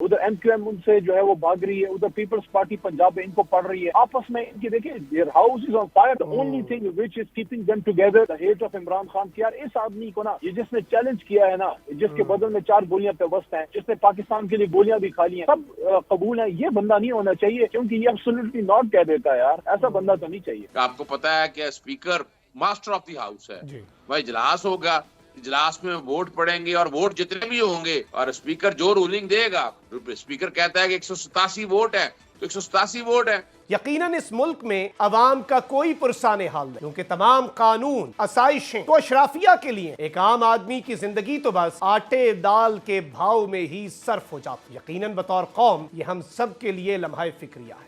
ادھر M Q M ان سے جو ہے وہ بھاگ رہی ہے, ادھر پیپلز پارٹی پنجاب میں ان کو پڑھ رہی ہے, آپس میں ان کی دیکھیں their house is on fire. The only thing which is keeping them together, the hate of Imran Khan. کہ یار اس آدمی کو نا, یہ جس نے چیلنج کیا ہے نا, جس کے بدل میں 4 گولیاں پہ وسط ہیں, جس نے پاکستان کے لیے گولیاں بھی کھا لی ہیں, سب قبول ہیں, یہ بندہ نہیں ہونا چاہیے, کیونکہ یہ absolutely not کہہ دیتا ہے یار, ایسا بندہ تو نہیں چاہیے. آپ کو پتا ہے کہ speaker master of the house ہے, بھائی اجلاس ہوگا, اجلاس میں ووٹ پڑیں گے اور ووٹ جتنے بھی ہوں گے اور اسپیکر جو رولنگ دے گا, اسپیکر کہتا ہے کہ 187 ووٹ ہے تو 187 ووٹ ہے. یقیناً اس ملک میں عوام کا کوئی پرسان حال نہیں, کیونکہ تمام قانون آسائشیں تو اشرافیہ کے لیے, ایک عام آدمی کی زندگی تو بس آٹے دال کے بھاؤ میں ہی صرف ہو جاتی. یقیناً بطور قوم یہ ہم سب کے لیے لمحہ فکریہ ہے.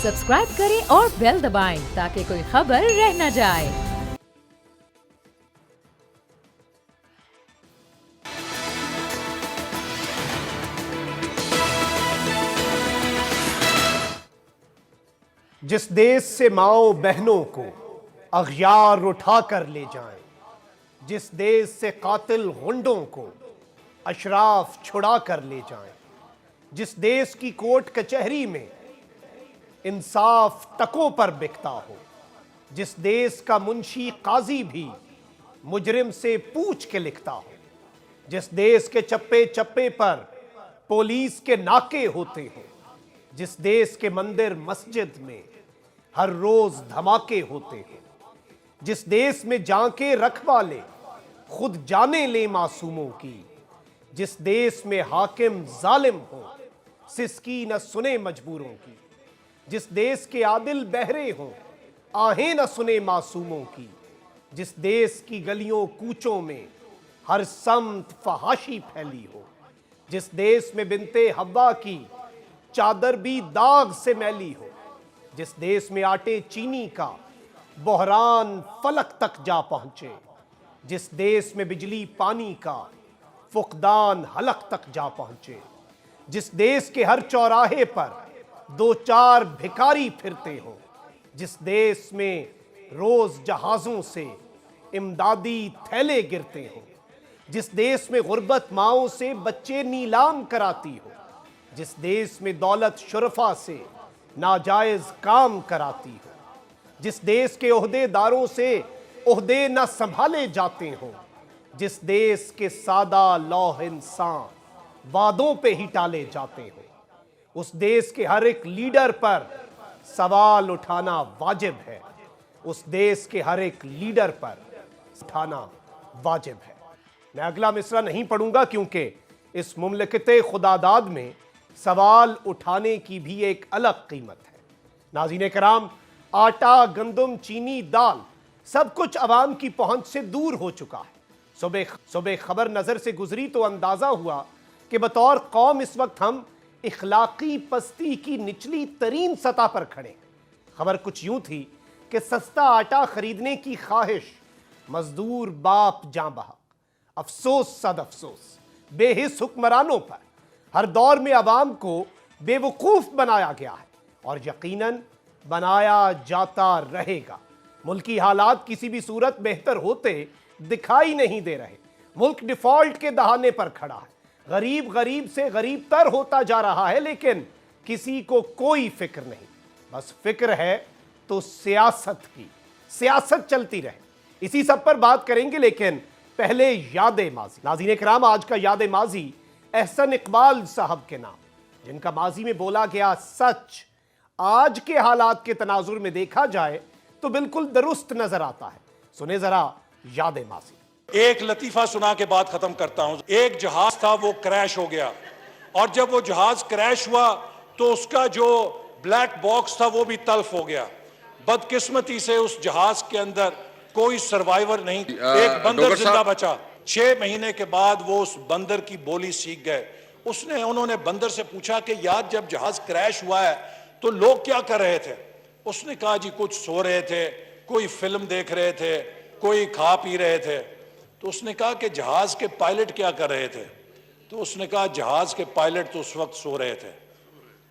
سبسکرائب کریں اور بیل دبائیں تاکہ کوئی خبر رہ نہ جائے. جس دیس سے ماؤں بہنوں کو اغیار اٹھا کر لے جائیں, جس دیس سے قاتل غنڈوں کو اشراف چھڑا کر لے جائیں, جس دیس کی کورٹ کچہری میں انصاف ٹکوں پر بکتا ہو, جس دیس کا منشی قاضی بھی مجرم سے پوچھ کے لکھتا ہو, جس دیس کے چپے چپے پر پولیس کے ناکے ہوتے ہوں, جس دیس کے مندر مسجد میں ہر روز دھماکے ہوتے ہیں, جس دیس میں جان کے رکھوا لے خود جانے لے معصوموں کی, جس دیس میں حاکم ظالم ہو سسکی نہ سنے مجبوروں کی, جس دیس کے عادل بہرے ہوں آہیں نہ سنے معصوموں کی, جس دیس کی گلیوں کوچوں میں ہر سمت فحاشی پھیلی ہو, جس دیس میں بنتے حوا کی چادر بھی داغ سے میلی ہو, جس دیس میں آٹے چینی کا بحران فلک تک جا پہنچے, جس دیس میں بجلی پانی کا فقدان حلق تک جا پہنچے, جس دیس کے ہر چوراہے پر 2-4 بھکاری پھرتے ہوں, جس دیس میں روز جہازوں سے امدادی تھیلے گرتے ہوں, جس دیس میں غربت ماؤں سے بچے نیلام کراتی ہو, جس دیس میں دولت شرفا سے ناجائز کام کراتی ہو, جس دیس کے عہدے داروں سے عہدے نہ سنبھالے جاتے ہوں, جس دیس کے سادہ لوح انسان وعدوں پہ ہی ٹالے جاتے ہوں, اس دیس کے ہر ایک لیڈر پر سوال اٹھانا واجب ہے, اس دیس کے ہر ایک لیڈر پر اٹھانا واجب ہے. میں اگلا مصرع نہیں پڑھوں گا کیونکہ اس مملکت خداداد میں سوال اٹھانے کی بھی ایک الگ قیمت ہے. ناظرین کرام, آٹا, گندم, چینی, دال سب کچھ عوام کی پہنچ سے دور ہو چکا ہے. صبح خبر نظر سے گزری تو اندازہ ہوا کہ بطور قوم اس وقت ہم اخلاقی پستی کی نچلی ترین سطح پر کھڑے. خبر کچھ یوں تھی کہ سستا آٹا خریدنے کی خواہش مزدور باپ جاں بحق, افسوس صد افسوس بے حس حکمرانوں پر ہر دور میں عوام کو بے وقوف بنایا گیا ہے اور یقیناً بنایا جاتا رہے گا. ملکی حالات کسی بھی صورت بہتر ہوتے دکھائی نہیں دے رہے. ملک ڈیفالٹ کے دہانے پر کھڑا ہے, غریب غریب سے غریب تر ہوتا جا رہا ہے, لیکن کسی کو کوئی فکر نہیں. بس فکر ہے تو سیاست کی, سیاست چلتی رہے. اسی سب پر بات کریں گے, لیکن پہلے یاد ماضی. ناظرین کرام, آج کا یاد ماضی احسن اقبال صاحب کے نام, جن کا ماضی میں بولا گیا سچ آج کے حالات کے تناظر میں دیکھا جائے تو بالکل درست نظر آتا ہے. سنیں ذرا یاد ماضی. ایک لطیفہ سنا کے بات ختم کرتا ہوں. ایک جہاز تھا, وہ کریش ہو گیا, اور جب وہ جہاز کریش ہوا تو اس کا جو بلیک باکس تھا وہ بھی تلف ہو گیا. بدقسمتی سے اس جہاز کے اندر کوئی سروائیور نہیں, ایک بندر زندہ بچا. 6 مہینے کے بعد وہ اس بندر کی بولی سیکھ گئے. انہوں نے بندر سے پوچھا کہ یار جب جہاز کریش ہوا ہے تو لوگ کیا کر رہے تھے؟ اس نے کہا جی کچھ سو رہے تھے, کوئی فلم دیکھ رہے تھے, کوئی کھا پی رہے تھے. تو اس نے کہا کہ جہاز کے پائلٹ کیا کر رہے تھے؟ تو اس نے کہا جہاز کے پائلٹ تو اس وقت سو رہے تھے.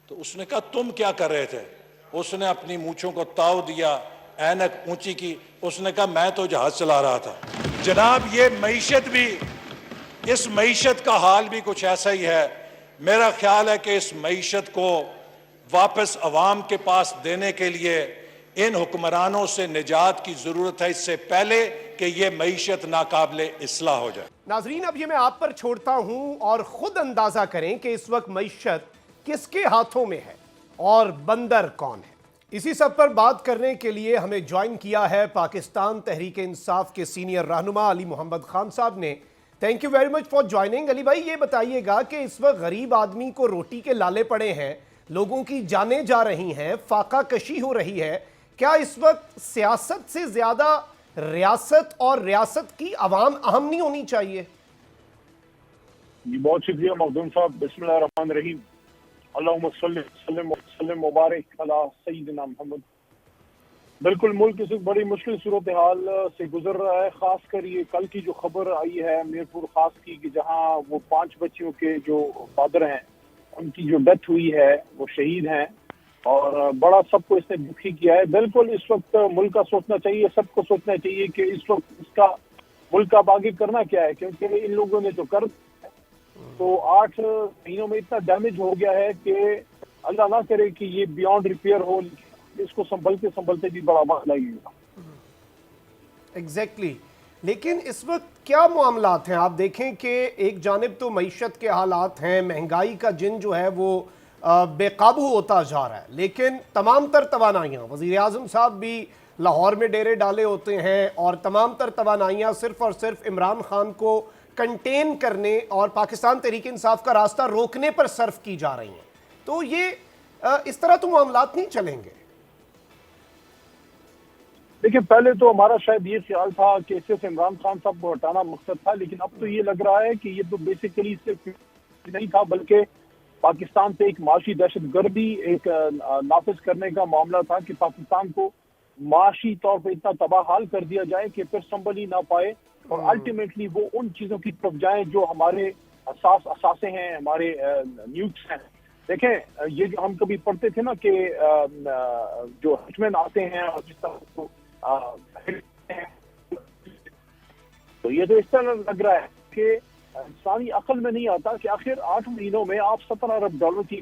تو اس نے کہا تم کیا کر رہے تھے؟ اس نے اپنی مونچھوں کو تاؤ دیا, اینک اونچی کی, اس نے کہا میں تو جہاز چلا رہا تھا. جناب یہ معیشت بھی, اس معیشت کا حال بھی کچھ ایسا ہی ہے. میرا خیال ہے کہ اس معیشت کو واپس عوام کے پاس دینے کے لیے ان حکمرانوں سے نجات کی ضرورت ہے اس سے پہلے کہ یہ معیشت ناقابل اصلاح ہو جائے۔ ناظرین اب یہ میں آپ پر چھوڑتا ہوں اور خود اندازہ کریں کہ اس وقت معیشت کس کے ہاتھوں میں ہے اور بندر کون ہے۔ اسی سب پر بات کرنے کے لیے ہمیں جوائن کیا ہے پاکستان تحریک انصاف کے سینئر رہنما علی محمد خان صاحب نے۔ Thank you very much for joining. Ali بھائی یہ بتائیے گا کہ اس وقت غریب آدمی کو روٹی کے لالے پڑے ہیں، لوگوں کی جانیں جا رہی ہیں، فاقہ کشی ہو رہی ہے، کیا اس وقت سیاست سے زیادہ ریاست اور ریاست کی عوام اہم نہیں ہونی چاہیے؟ جی بہت شکریہ مخدوم صاحب۔ بسم اللہ الرحمن الرحیم، اللہم صلی وسلم مبارک علی سیدنا محمد۔ بالکل ملک اس بڑی مشکل صورتحال سے گزر رہا ہے، خاص کر یہ کل کی جو خبر آئی ہے میرپور خاص کی کہ جہاں وہ 5 بچیوں کے جو فادر ہیں ان کی جو ڈیتھ ہوئی ہے وہ شہید ہیں، اور بڑا سب کو اس نے دکھی کیا ہے۔ بالکل اس وقت ملک کا سوچنا چاہیے، سب کو سوچنا چاہیے کہ اس وقت اس کا ملک کا آگے کرنا کیا ہے، کیونکہ ان لوگوں نے جو کر تو 8 مہینوں میں اتنا ڈیمیج ہو گیا ہے کہ اللہ نہ کرے کہ یہ بیانڈ ریپیئر ہو، اس کو سنبھلتے بھی بڑا وقت لگے گا۔ ایگزیکٹلی، لیکن اس وقت کیا معاملات ہیں؟ آپ دیکھیں کہ ایک جانب تو معیشت کے حالات ہیں، مہنگائی کا جن جو ہے وہ بے قابو ہوتا جا رہا ہے، لیکن تمام تر توانائیاں، وزیر اعظم صاحب بھی لاہور میں ڈیرے ڈالے ہوتے ہیں اور تمام تر توانائیاں صرف اور صرف عمران خان کو کنٹین کرنے اور پاکستان تحریک انصاف کا راستہ روکنے پر صرف کی جا رہی ہیں، تو یہ اس طرح تو معاملات نہیں چلیں گے۔ دیکھیں پہلے تو ہمارا شاید یہ خیال تھا کہ صرف عمران خان صاحب کو ہٹانا مقصد تھا، لیکن اب تو یہ لگ رہا ہے کہ یہ تو بیسیکلی صرف نہیں تھا بلکہ پاکستان سے ایک معاشی دہشت گردی ایک نافذ کرنے کا معاملہ تھا کہ پاکستان کو معاشی طور پہ اتنا تباہ حال کر دیا جائے کہ پھر سنبھل ہی نہ پائے، اور الٹیمیٹلی وہ ان چیزوں کی طرف جائیں جو ہمارے اثاثے ہیں، ہمارے نیوکس ہیں۔ دیکھیں یہ جو ہم کبھی پڑھتے تھے نا کہ جو ہچمین آتے ہیں اور جس طرح تو یہ تو اس طرح لگ رہا ہے کہ انسانی عقل میں نہیں آتا کہ آخر 8 مہینوں میں آپ 17 ارب ڈالر کی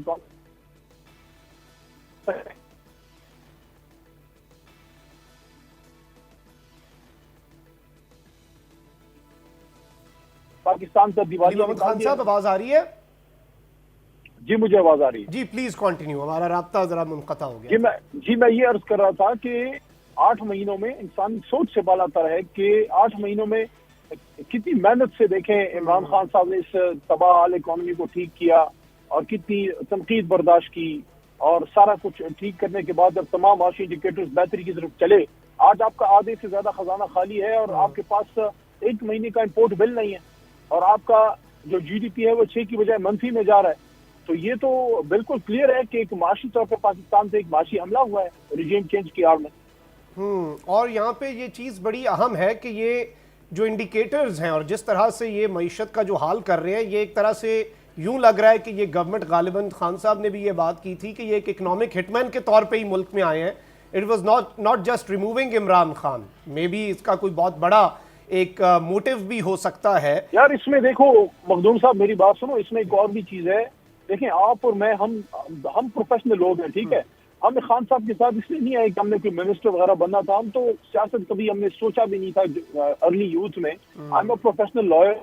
پاکستان کا دیوالی۔ محمد خان صاحب آواز آ رہی ہے؟ جی مجھے آواز آ رہی ہے۔ جی پلیز کنٹینیو، ہمارا رابطہ ذرا منقطع ہو گیا۔ جی میں یہ عرض کر رہا تھا کہ 8 مہینوں میں انسانی سوچ سے بالا تر ہے کہ 8 مہینوں میں کتنی محنت سے دیکھیں عمران خان صاحب نے اس تباہ حال اکانومی کو ٹھیک کیا اور کتنی تنقید برداشت کی، اور سارا کچھ ٹھیک کرنے کے بعد اب تمام معاشی انڈیکیٹرز بہتری کی طرف چلے۔ آج آپ کا آدھے سے زیادہ خزانہ خالی ہے اور آپ کے پاس 1 مہینے کا امپورٹ بل نہیں ہے، اور آپ کا جو جی ڈی پی ہے وہ 6 کی بجائے منفی میں جا رہا ہے۔ تو یہ تو بالکل کلیئر ہے کہ ایک معاشی طور پر پاکستان سے ایک معاشی حملہ ہوا ہے ریجیم چینج کی آڑ میں۔ اور یہاں پہ یہ چیز بڑی اہم ہے کہ یہ جو انڈیکیٹرز ہیں اور جس طرح سے یہ معیشت کا جو حال کر رہے ہیں، یہ ایک طرح سے یوں لگ رہا ہے کہ یہ گورنمنٹ غالباً خان صاحب نے بھی یہ بات کی تھی کہ یہ ایک اکنامک ہٹ مین کے طور پہ ہی ملک میں آئے ہیں۔ It was not just removing Imran Khan, maybe اس کا کوئی بہت بڑا ایک موٹیو بھی ہو سکتا ہے۔ یار اس میں دیکھو مخدوم صاحب میری بات سنو، اس میں ایک اور بھی چیز ہے۔ دیکھیں آپ اور میں ہم پروفیشنل لوگ ہیں، ٹھیک ہے، ہم خان صاحب کے ساتھ اس لیے نہیں آئے کہ ہم نے کوئی منسٹر وغیرہ بننا تھا، ہم تو سیاست کبھی ہم نے سوچا بھی نہیں تھا ارلی یوتھ میں۔ I am a professional lawyer,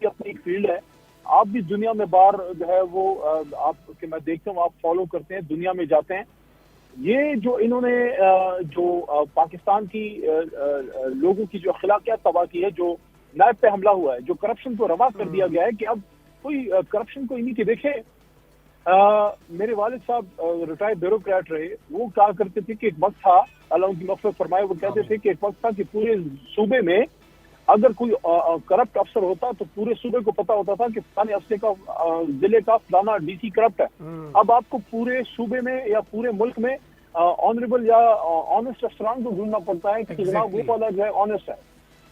اپنی ایک فیلڈ ہے۔ آپ بھی دنیا میں باہر جو ہے وہ آپ کہ میں دیکھتا ہوں آپ فالو کرتے ہیں، دنیا میں جاتے ہیں۔ یہ جو انہوں نے جو پاکستان کی لوگوں کی جو اخلاقیات تباہ کی ہے، جو نیب پہ حملہ ہوا ہے، جو کرپشن کو روا کر دیا گیا ہے کہ اب کوئی کرپشن کوئی نہیں کہ دیکھے میرے والد صاحب ریٹائرڈ بیوروکریٹ رہے، وہ کہا کرتے تھے کہ ایک وقت تھا، اللہ ان کی مغفرت فرمائے، وہ کہتے تھے کہ ایک وقت تھا کہ پورے صوبے میں اگر کوئی کرپٹ افسر ہوتا تو پورے صوبے کو پتا ہوتا تھا کہ فلانے افسر کا ضلع کا فلانا ڈی سی کرپٹ ہے۔ اب آپ کو پورے صوبے میں یا پورے ملک میں آنریبل یا آنےسٹ افسران کو ڈھونڈنا پڑتا ہے کہ جناب وہ والا جو ہے آنےسٹ ہے۔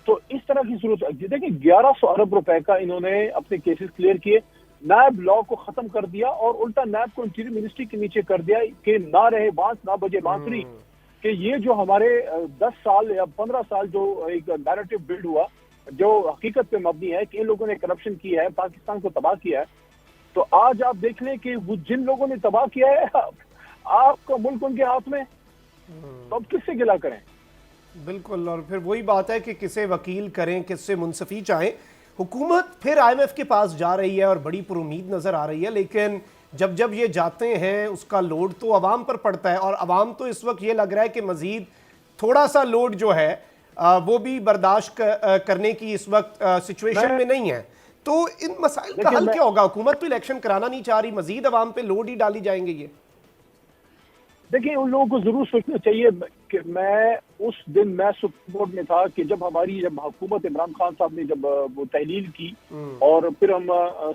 تو اس طرح کی صورت ہے۔ دیکھیں 1100 ارب روپے کا انہوں نے اپنے کیسز کلیئر کیے، نیب لا کو ختم کر دیا اور الٹا نیب کو انٹیریئر منسٹری کے نیچے کر دیا کہ نہ رہے بانس نہ بجے بانسری، کہ یہ جو ہمارے 10 سال یا 15 سال جو ایک نیریٹو بلڈ ہوا جو حقیقت پہ مبنی ہے کہ ان لوگوں نے کرپشن کی ہے، پاکستان کو تباہ کیا ہے، تو تو آج آپ دیکھ لیں کہ وہ جن لوگوں نے تباہ کیا ہے آپ کا ملک ان کے ہاتھ میں، تو اب کس سے گلا کریں؟ بالکل، اور پھر وہی بات ہے کہ کسے وکیل کریں، کس سے منصفی چاہیں۔ حکومت پھر آئی ایم ایف کے پاس جا رہی ہے اور بڑی پر امید نظر آ رہی ہے، لیکن جب یہ جاتے ہیں اس کا لوڈ تو عوام پر پڑتا ہے، اور عوام تو اس وقت یہ لگ رہا ہے کہ مزید تھوڑا سا لوڈ جو ہے وہ بھی برداشت کرنے کی اس وقت سچویشن میں نہیں ہے۔ تو ان مسائل کا حل کیا ہوگا؟ حکومت تو الیکشن کرانا نہیں چاہ رہی، مزید عوام پہ لوڈ ہی ڈالی جائیں گے یہ؟ دیکھیں ان لوگوں کو ضرور سوچنا چاہیے کہ میں اس دن میں سپریم کورٹ میں تھا کہ جب حکومت عمران خان صاحب نے جب وہ تحلیل کی اور پھر ہم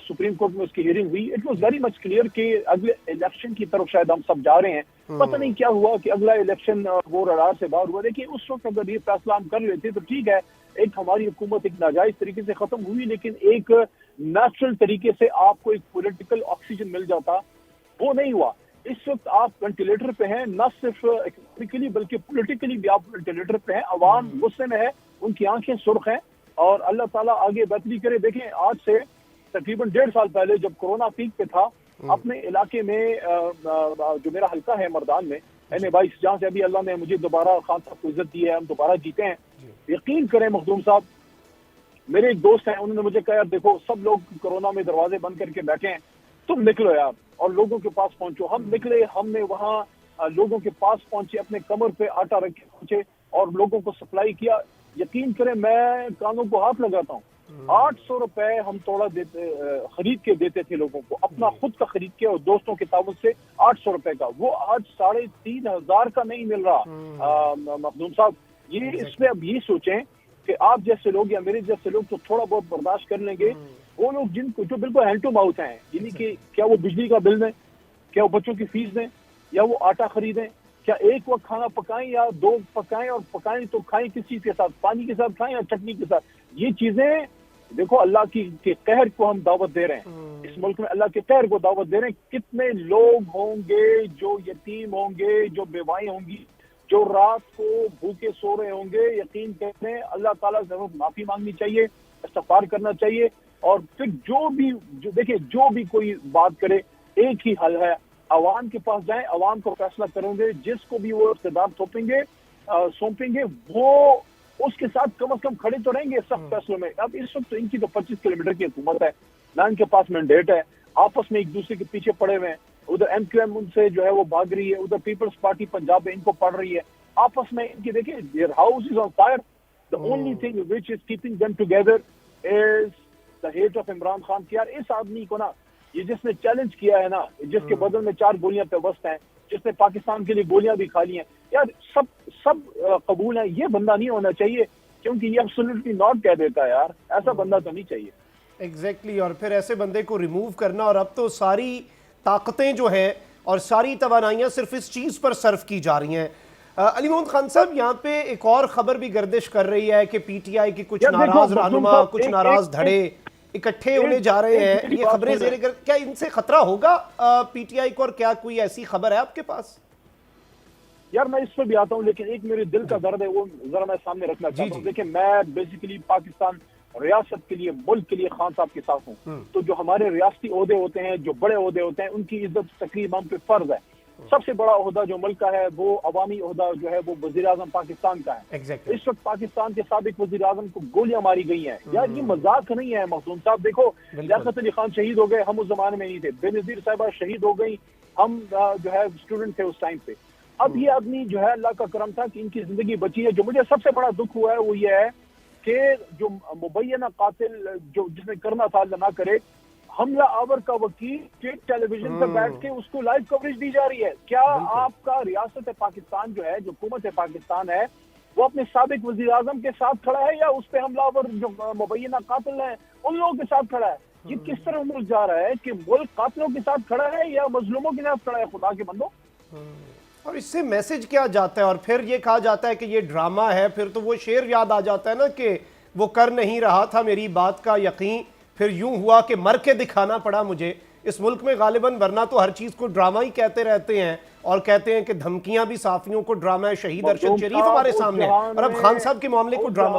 سپریم کورٹ میں اس کی ہیئرنگ ہوئی، it was very much clear کہ اگلے الیکشن کی طرف شاید ہم سب جا رہے ہیں۔ پتہ نہیں کیا ہوا کہ اگلا الیکشن وہ رڈار سے باہر ہوا۔ دیکھیے اس وقت اگر یہ فیصلہ ہم کر لیتے تو ٹھیک ہے، ایک ہماری حکومت ایک ناجائز طریقے سے ختم ہوئی، لیکن ایک نیچرل طریقے سے آپ کو ایک پولیٹیکل آکسیجن مل جاتا، وہ نہیں ہوا۔ اس وقت آپ وینٹیلیٹر پہ ہیں، نہ صرف اکنامکلی بلکہ پولیٹیکلی بھی آپ وینٹیلیٹر پہ ہیں۔ عوام غصے میں ہے، ان کی آنکھیں سرخ ہیں، اور اللہ تعالیٰ آگے بہتری کرے۔ دیکھیں آج سے تقریباً 1.5 سال پہلے جب کورونا پیک پہ تھا، اپنے علاقے میں جو میرا حلقہ ہے مردان میں N22، جہاں سے ابھی اللہ نے مجھے دوبارہ خان صاحب کو عزت دی ہے، ہم دوبارہ جیتے ہیں۔ یقین کریں مخدوم صاحب، میرے ایک دوست ہیں، انہوں نے مجھے کہا یار دیکھو سب لوگ کورونا میں دروازے بند کر کے بیٹھے ہیں، تم نکلو یار اور لوگوں کے پاس پہنچو۔ ہم نکلے، ہم نے وہاں لوگوں کے پاس پہنچے، اپنے کمر پہ آٹا رکھ کے پہنچے اور لوگوں کو سپلائی کیا۔ یقین کریں میں کانوں کو ہاتھ لگاتا ہوں، 800 روپے ہم توڑا خرید کے دیتے تھے لوگوں کو، اپنا خود کا خرید کے اور دوستوں کے تعاون سے 800 روپے کا، وہ آج 3500 کا نہیں مل رہا۔ مخدوم صاحب یہ اس میں اب یہ سوچیں کہ آپ جیسے لوگ یا میرے جیسے لوگ تو تھوڑا بہت برداشت کر لیں گے، وہ لوگ جن کو جو بالکل ہینڈ ٹو ماؤتھ ہیں، یعنی کہ کیا وہ بجلی کا بل دیں، کیا وہ بچوں کی فیس دیں، یا وہ آٹا خریدیں، کیا ایک وقت کھانا پکائیں یا 2 پکائیں، اور پکائیں تو کھائیں کس چیز کے ساتھ، پانی کے ساتھ کھائیں یا چٹنی کے ساتھ۔ یہ چیزیں دیکھو اللہ کے قہر کو ہم دعوت دے رہے ہیں، اس ملک میں اللہ کے قہر کو دعوت دے رہے ہیں۔ کتنے لوگ ہوں گے جو یتیم ہوں گے، جو بیوائیں ہوں گی، جو رات کو بھوکے سو رہے ہوں گے۔ یقین کرتے ہیں اللہ تعالیٰ ضرور معافی مانگنی چاہیے، استغفار کرنا چاہیے، اور پھر دیکھیں جو بھی کوئی بات کرے ایک ہی حل ہے، عوام کے پاس جائیں، عوام کو فیصلہ کریں گے، جس کو بھی وہ اقتدار سونپیں گے وہ اس کے ساتھ کم از کم کھڑے تو رہیں گے سخت فیصلوں میں۔ اب اس وقت تو ان کی تو 25 کلومیٹر کی حکومت ہے، نہ ان کے پاس مینڈیٹ ہے، آپس میں ایک دوسرے کے پیچھے پڑے ہوئے ہیں۔ ادھر MQM ان سے جو ہے وہ بھاگ رہی ہے، ادھر پیپلز پارٹی پنجاب ان کو پڑھ رہی ہے، آپس میں ان کی دیکھیں their house is on fire. The only thing which is keeping them together is the hate of Imran Khan. کہ یار اس آدمی کو نا، یہ جس نے چیلنج کیا ہے نا، جس کے بدل میں 4 گولیاں پہ وسط ہیں، جس نے پاکستان کے لیے گولیاں بھی کھا لی ہیں، یار سب قبول ہیں، یہ بندہ نہیں ہونا چاہیے، کیونکہ یہ absolutely not کہہ دیتا ہے، یار ایسا بندہ تو نہیں چاہیے۔ ایگزیکٹلی، اور پھر ایسے بندے کو ریموو کرنا، اور اب تو ساری طاقتیں جو ہیں اور ساری توانائیاں صرف اس چیز پر صرف کی جا رہی ہیں۔ علی محمد خان صاحب، یہاں پہ ایک اور خبر بھی گردش کر رہی ہے کہ PTI کی کچھ ناراض رہنما، کچھ ناراض دھڑے اکٹھے ہونے جا رہے ہیں، یہ خبریں زیر کیا ان سے خطرہ ہوگا PTI کو، اور کیا کوئی ایسی خبر ہے آپ کے پاس؟ یار میں اس پہ بھی آتا ہوں، لیکن ایک میرے دل کا درد ہے وہ ذرا میں سامنے رکھنا چاہتا ہوں۔ دیکھیں میں بیسیکلی پاکستان ریاست کے لیے، ملک کے لیے خان صاحب کے ساتھ ہوں، تو جو ہمارے ریاستی عہدے ہوتے ہیں، جو بڑے عہدے ہوتے ہیں، ان کی عزت تقریب ہم پہ فرض ہے۔ سب سے بڑا عہدہ جو ملک کا ہے وہ عوامی عہدہ جو ہے وہ وزیر اعظم پاکستان کا ہے۔ اس وقت پاکستان کے سابق وزیر اعظم کو گولیاں ماری گئی ہیں، یار یہ مذاق نہیں ہے مخدوم صاحب۔ دیکھو لیاقت علی خان شہید ہو گئے، ہم اس زمانے میں نہیں تھے، بے نظیر صاحبہ شہید ہو گئی، ہم جو ہے اسٹوڈنٹ تھے اس ٹائم پہ۔ اب یہ آدمی جو ہے اللہ کا کرم تھا کہ ان کی زندگی بچی ہے۔ جو مجھے سب سے بڑا دکھ ہوا ہے وہ یہ ہے کہ جو مبینہ قاتل جس نے کرنا تھا اللہ نہ کرے، حملہ آور کا وکیل اسٹیٹ ٹیلی ویژن پر بیٹھ کے اس کو لائیو کوریج دی جا رہی ہے۔ کیا آپ کا ریاست پاکستان جو ہے، جو حکومت پاکستان ہے، وہ اپنے سابق وزیر اعظم کے ساتھ کھڑا ہے، یا اس پہ حملہ آور جو مبینہ قاتل ہیں ان لوگوں کے ساتھ کھڑا ہے؟ یہ کس طرح ملک جا رہا ہے کہ ملک قاتلوں کے ساتھ کھڑا ہے یا مظلوموں کے ساتھ کھڑا ہے؟ خدا کے بندو، اور اس سے میسج کیا جاتا ہے؟ اور پھر یہ کہا جاتا ہے کہ یہ ڈرامہ ہے، پھر تو وہ شعر یاد آ جاتا ہے نا کہ وہ کر نہیں رہا تھا میری بات کا یقین، پھر یوں ہوا کہ مر کے دکھانا پڑا مجھے۔ اس ملک میں غالباً ورنہ تو ہر چیز کو ڈرامہ ہی کہتے رہتے ہیں، اور کہتے ہیں کہ دھمکیاں بھی صحافیوں کو ڈرامہ ہے، شہید ارشد شریف ہمارے سامنے، اور اب خان صاحب کے معاملے کو ڈرامہ۔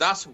10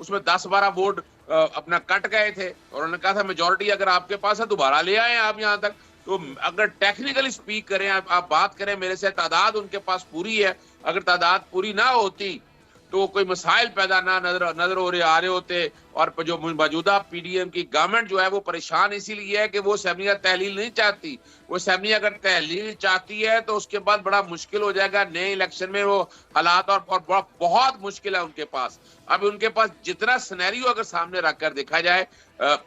اس میں 10-12 ووٹ اپنا کٹ گئے تھے اور انہوں نے کہا تھا میجورٹی اگر آپ کے پاس ہے دوبارہ لے آئیں آپ یہاں تک. تو اگر ٹیکنیکلی سپیک کریں آپ بات کریں میرے سے, تعداد ان کے پاس پوری ہے, اگر تعداد پوری نہ ہوتی تو کوئی مسائل پیدا نہ نظر ہو رہے آ رہے ہوتے. اور جو موجودہ پی ڈی ایم کی گورنمنٹ جو ہے وہ پریشان اسی لیے ہے کہ وہ اسمبلی کا تحلیل نہیں چاہتی. وہ اسمبلی اگر تحلیل چاہتی ہے تو اس کے بعد بڑا مشکل ہو جائے گا نئے الیکشن میں وہ حالات, اور بہت مشکل ہے ان کے پاس. اب ان کے پاس جتنا سینیریو اگر سامنے رکھ کر دیکھا جائے,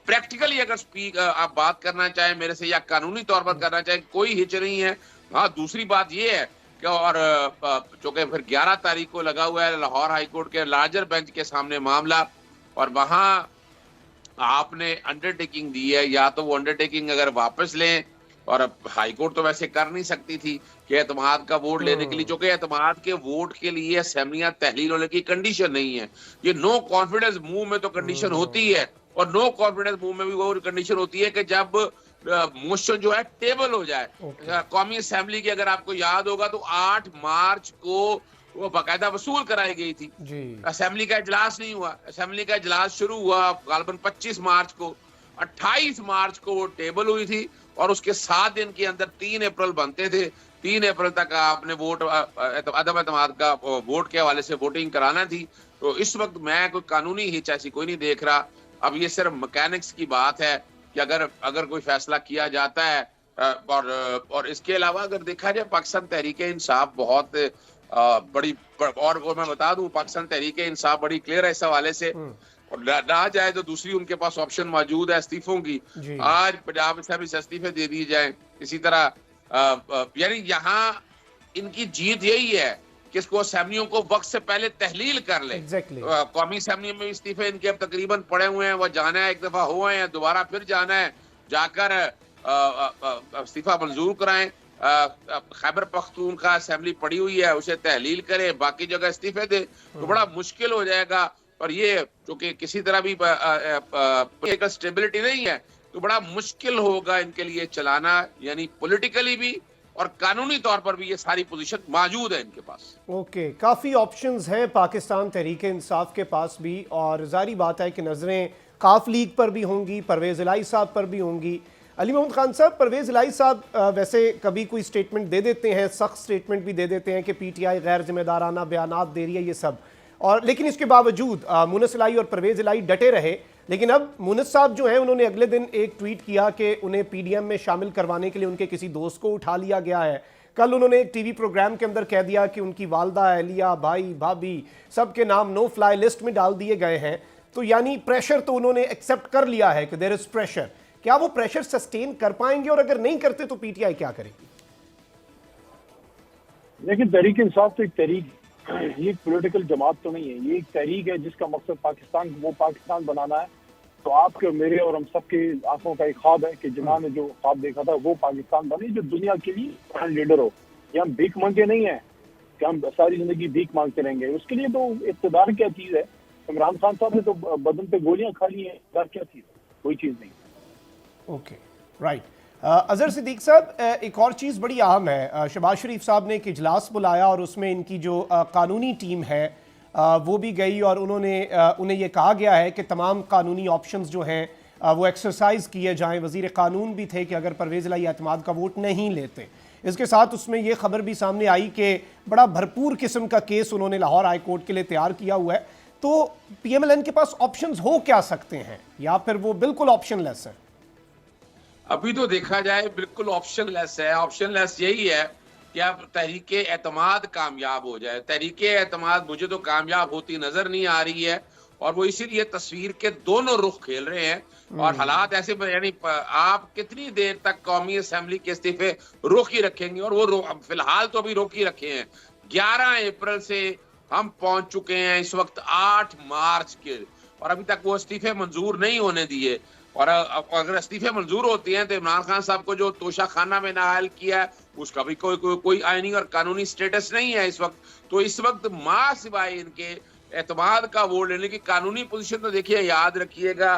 پریکٹیکلی اگر آپ بات کرنا چاہیں میرے سے یا قانونی طور پر کرنا چاہیں, کوئی ہچ نہیں ہے. ہاں دوسری بات یہ ہے کہ اور چونکہ پھر 11 تاریخ کو لگا ہوا ہے لاہور ہائی کورٹ کے لارجر بینچ کے سامنے معاملہ, اور وہاں آپ نے انڈر ٹیکنگ دی ہے, یا تو وہ انڈر ٹیکنگ اگر واپس لیں, اور ہائی کورٹ تو ویسے کر نہیں سکتی تھی کہ اعتماد کا ووٹ لینے کے لیے, چونکہ اعتماد کے ووٹ کے لیے اسمبلیاں تحلیل ہونے کی کنڈیشن نہیں ہے. یہ نو کانفیڈنس موو میں تو کنڈیشن ہوتی ہے, اور نو کانفیڈنس موو میں بھی وہ کنڈیشن ہوتی ہے کہ جب موشن جو ہے ٹیبل ہو جائے. قومی اسمبلی کی اگر آپ کو یاد ہوگا تو 8 مارچ کو وہ باقاعدہ وصول کرائی گئی تھی. اسمبلی کا اجلاس نہیں ہوا, اسمبلی کا اجلاس شروع ہوا غالباً 25 مارچ کو, 28 مارچ کو وہ ٹیبل ہوئی تھی, اور اس کے 7 دن کے اندر 3 اپریل بنتے تھے. 3 اپریل تک آپ نے ووٹ عدم اعتماد کا ووٹ کے حوالے سے ووٹنگ کرانا تھی. تو اس وقت میں کوئی قانونی ہچ ایسی کوئی نہیں دیکھ رہا. اب یہ صرف مکینکس کی بات ہے کہ اگر کوئی فیصلہ کیا جاتا ہے, اور اس کے علاوہ اگر دیکھا جائے پاکستان تحریک انصاف بہت بڑی, اور میں بتا دوں پاکستان تحریک انصاف بڑی کلیئر ہے اس حوالے سے, اور نہ جائے تو دوسری ان کے پاس آپشن موجود ہے استعفوں کی. آج پنجاب اسمبلی سے استعفے دے دیے جائیں, اسی طرح یعنی یہاں ان کی جیت یہی ہے کہ اس کو اسمبلیوں کو وقت سے پہلے تحلیل کر لیں. قومی اسمبلی میں استعفے ان کے اب تقریباً پڑے ہوئے ہیں, وہ جانا ہے, ایک دفعہ ہوئے ہیں, دوبارہ پھر جانا ہے, جا کر استعفیٰ منظور کرائیں. خیبر پختونخوا اسمبلی پڑی ہوئی ہے, اسے تحلیل کرے, باقی جگہ استعفے دے, تو بڑا مشکل ہو جائے گا. اور یہ چونکہ کسی طرح بھی اسٹیبلٹی نہیں ہے تو بڑا مشکل ہوگا ان کے لیے چلانا, یعنی پولیٹیکلی بھی اور قانونی طور پر بھی یہ ساری پوزیشن موجود ہے ان کے پاس. اوکے, کافی آپشنز ہیں پاکستان تحریک انصاف کے پاس بھی, اور ظاہری بات ہے کہ نظریں قاف لیگ پر بھی ہوں گی, پرویز الہی صاحب پر بھی ہوں گی. علی محمد خان صاحب, پرویز الہی صاحب ویسے کبھی کوئی سٹیٹمنٹ دے دیتے ہیں, سخت سٹیٹمنٹ بھی دے دیتے ہیں کہ پی ٹی آئی غیر ذمہ دارانہ بیانات دے رہی ہے, یہ سب, اور لیکن اس کے باوجود مونس الہی اور پرویز الہی ڈٹے رہے. لیکن اب مونس صاحب جو ہیں انہوں نے اگلے دن ایک ٹویٹ کیا کہ انہیں پی ڈی ایم میں شامل کروانے کے لیے ان کے کسی دوست کو اٹھا لیا گیا ہے. کل انہوں نے ایک ٹی وی پروگرام کے اندر کہہ دیا کہ ان کی والدہ, اہلیہ, بھائی, بھابھی سب کے نام نو فلائی لسٹ میں ڈال دیے گئے ہیں. تو یعنی پریشر تو انہوں نے ایکسیپٹ کر لیا ہے کہ دیر از پریشر. کیا وہ پریشر سسٹین کر پائیں گے, اور اگر نہیں کرتے تو پی ٹی آئی کیا کرے گی؟ لیکن تحریک انصاف تو ایک تحریک, یہ ایک پولیٹیکل جماعت تو نہیں ہے, یہ ایک تحریک ہے جس کا مقصد پاکستان بنانا ہے. تو آپ کے, میرے اور ہم سب کے آنکھوں کا ایک خواب ہے کہ جنہوں نے جو خواب دیکھا تھا وہ پاکستان بنے جو دنیا کے لیے لیڈر ہو. یہ ہم بھیک مانگے نہیں ہیں کہ ہم ساری زندگی بھیک مانگتے رہیں گے. اس کے لیے تو اقتدار کیا چیز ہے؟ عمران خان صاحب نے تو بدن پہ گولیاں کھا لی ہیں, اقتدار کیا چیز ہے؟ کوئی چیز نہیں. Okay, right. اظہر صدیق صاحب, ایک اور چیز بڑی اہم ہے, شہباز شریف صاحب نے ایک اجلاس بلایا اور اس میں ان کی جو قانونی ٹیم ہے وہ بھی گئی, اور انہیں یہ کہا گیا ہے کہ تمام قانونی آپشنز جو ہیں وہ ایکسرسائز کیے جائیں. وزیر قانون بھی تھے کہ اگر پرویز الہی اعتماد کا ووٹ نہیں لیتے. اس کے ساتھ اس میں یہ خبر بھی سامنے آئی کہ بڑا بھرپور قسم کا کیس انہوں نے لاہور ہائی کورٹ کے لیے تیار کیا ہوا ہے. تو پی ایم ایل این کے پاس آپشنز ہو کیا سکتے ہیں, یا پھر وہ بالکل آپشن لیس ہے؟ ابھی تو دیکھا جائے بالکل آپشن لیس ہے. آپشن لیس یہی ہے کہ اب تحریک اعتماد کامیاب ہو جائے. تحریک اعتماد مجھے تو کامیاب ہوتی نظر نہیں آ رہی ہے, اور وہ اسی لیے تصویر کے دونوں رخ کھیل رہے ہیں. اور حالات ایسے, یعنی آپ کتنی دیر تک قومی اسمبلی کے استعفے روک ہی رکھیں گے, اور وہ فی الحال تو ابھی روک ہی رکھے ہیں. 11 اپریل سے ہم پہنچ چکے ہیں اس وقت 8 مارچ کے, اور ابھی تک وہ استعفے منظور نہیں ہونے دیے. اور اگر استعفے منظور ہوتی ہیں تو عمران خان صاحب کو جو توشہ خانہ میں نااہل کیا ہے اس کا بھی کوئی آئینی اور قانونی سٹیٹس نہیں ہے اس وقت. تو اس وقت ماں سوائے ان کے اعتماد کا ووٹ لینے کی قانونی پوزیشن تو دیکھیے, یاد رکھیے گا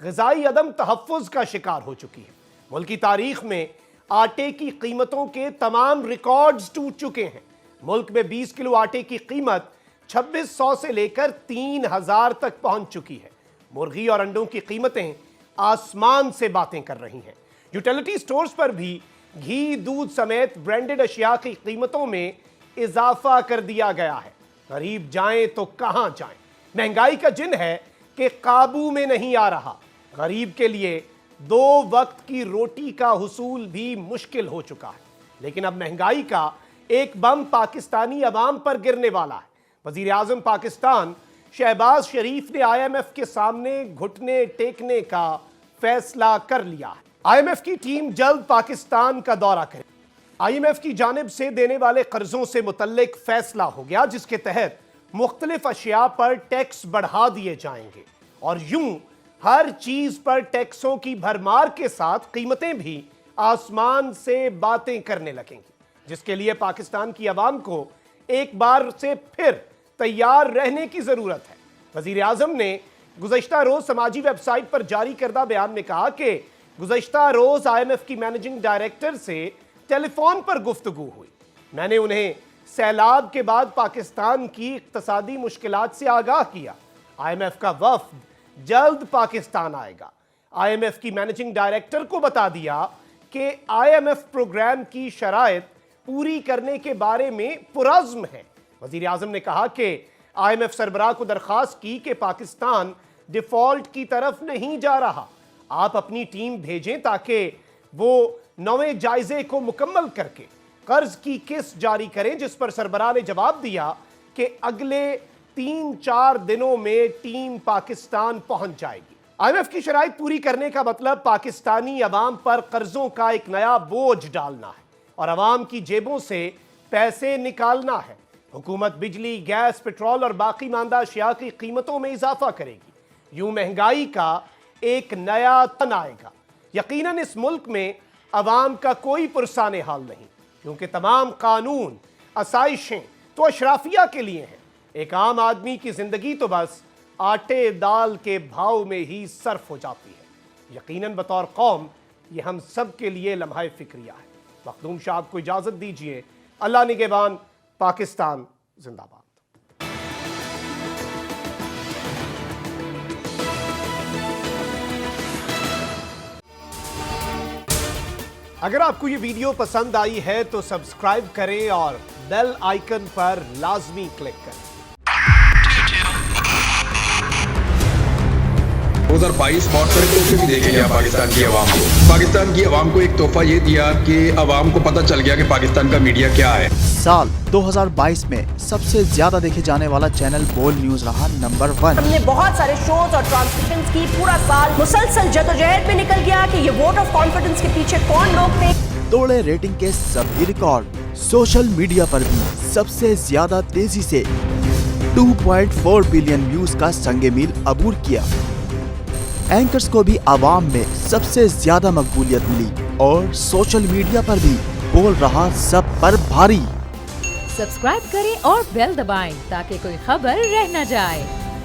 غذائی عدم تحفظ کا شکار ہو چکی ہے۔ ملک کی تاریخ میں آٹے کی قیمتوں کے تمام ریکارڈز ٹوٹ چکے ہیں۔ ملک میں 20 کلو آٹے کی قیمت 2600 سے لے کر 3000 تک پہنچ چکی ہے۔ مرغی اور انڈوں کی قیمتیں آسمان سے باتیں کر رہی ہیں۔ یوٹیلیٹی سٹورز پر بھی گھی، دودھ سمیت برانڈڈ اشیاء کی قیمتوں میں اضافہ کر دیا گیا ہے۔ غریب جائیں تو کہاں جائیں؟ مہنگائی کا جن ہے کہ قابو میں نہیں آ رہا۔ غریب کے لیے 2 وقت کی روٹی کا حصول بھی مشکل ہو چکا ہے۔ لیکن اب مہنگائی کا ایک بم پاکستانی عوام پر گرنے والا ہے۔ وزیر اعظم پاکستان شہباز شریف نے IMF کے سامنے گھٹنے ٹیکنے کا فیصلہ کر لیا ہے۔ IMF کی ٹیم جلد پاکستان کا دورہ کرے۔ IMF کی جانب سے دینے والے قرضوں سے متعلق فیصلہ ہو گیا، جس کے تحت مختلف اشیاء پر ٹیکس بڑھا دیے جائیں گے، اور یوں ہر چیز پر ٹیکسوں کی بھرمار کے ساتھ قیمتیں بھی آسمان سے باتیں کرنے لگیں گی، جس کے لیے پاکستان کی عوام کو ایک بار سے پھر تیار رہنے کی ضرورت ہے۔ وزیر اعظم نے گزشتہ روز سماجی ویب سائٹ پر جاری کردہ بیان میں کہا کہ گزشتہ روز IMF کی مینیجنگ ڈائریکٹر سے ٹیلی فون پر گفتگو ہوئی۔ میں نے انہیں سیلاب کے بعد پاکستان کی اقتصادی مشکلات سے آگاہ کیا۔ IMF کا وفد جلد پاکستان آئے گا۔ IMF کی مینیجنگ ڈائریکٹر کو بتا دیا کہ IMF پروگرام کی شرائط پوری کرنے کے بارے میں پرعزم ہے۔ وزیر اعظم نے کہا کہ IMF سربراہ کو درخواست کی کہ پاکستان ڈیفالٹ کی طرف نہیں جا رہا، آپ اپنی ٹیم بھیجیں تاکہ وہ 9ویں جائزے کو مکمل کر کے قرض کی قسط جاری کریں، جس پر سربراہ نے جواب دیا کہ اگلے 3-4 دنوں میں ٹیم پاکستان پہنچ جائے گی۔ IMF کی شرائط پوری کرنے کا مطلب پاکستانی عوام پر قرضوں کا ایک نیا بوجھ ڈالنا ہے اور عوام کی جیبوں سے پیسے نکالنا ہے۔ حکومت بجلی، گیس، پٹرول اور باقی ماندہ اشیاء کی قیمتوں میں اضافہ کرے گی۔ یوں مہنگائی کا ایک نیا تن آئے گا۔ یقیناً اس ملک میں عوام کا کوئی پرسان حال نہیں، کیونکہ تمام قانون، آسائشیں تو اشرافیہ کے لیے ہیں۔ ایک عام آدمی کی زندگی تو بس آٹے دال کے بھاؤ میں ہی صرف ہو جاتی ہے۔ یقیناً بطور قوم یہ ہم سب کے لیے لمحہ فکریہ ہے۔ مخدوم شاہ آپ کو اجازت دیجیے۔ اللہ نگہبان۔ پاکستان زندہ باد۔ اگر آپ کو یہ ویڈیو پسند آئی ہے تو سبسکرائب کریں اور بیل آئیکن پر لازمی کلک کریں۔ 2022 اور تحفے بھی دیکھیں گے پاکستان کی عوام کو۔ پاکستان کی عوام کو ایک تحفہ یہ دیا کہ عوام کو پتہ چل گیا کہ پاکستان کا میڈیا کیا ہے۔ سال 2022 میں سب سے زیادہ دیکھے جانے والا چینل بولڈ نیوز رہا نمبر 1۔ ہم نے بہت سارے شوز اور ٹرانسمیشنز کی، پورا سال مسلسل جدوجہد میں نکل گیا کہ یہ ووٹ آف کانفیڈنس کے پیچھے کون لوگ تھے۔ توڑے ریٹنگ کے سبھی ریکارڈ۔ سوشل میڈیا پر بھی سب سے زیادہ تیزی سے 2.4 بلین ویوز کا سنگ میل عبور کیا۔ اینکرز کو بھی عوام میں سب سے زیادہ مقبولیت ملی اور سوشل میڈیا پر بھی بول رہا سب پر بھاری۔ سبسکرائب کریں اور بیل دبائیں تاکہ کوئی خبر رہ نہ جائے۔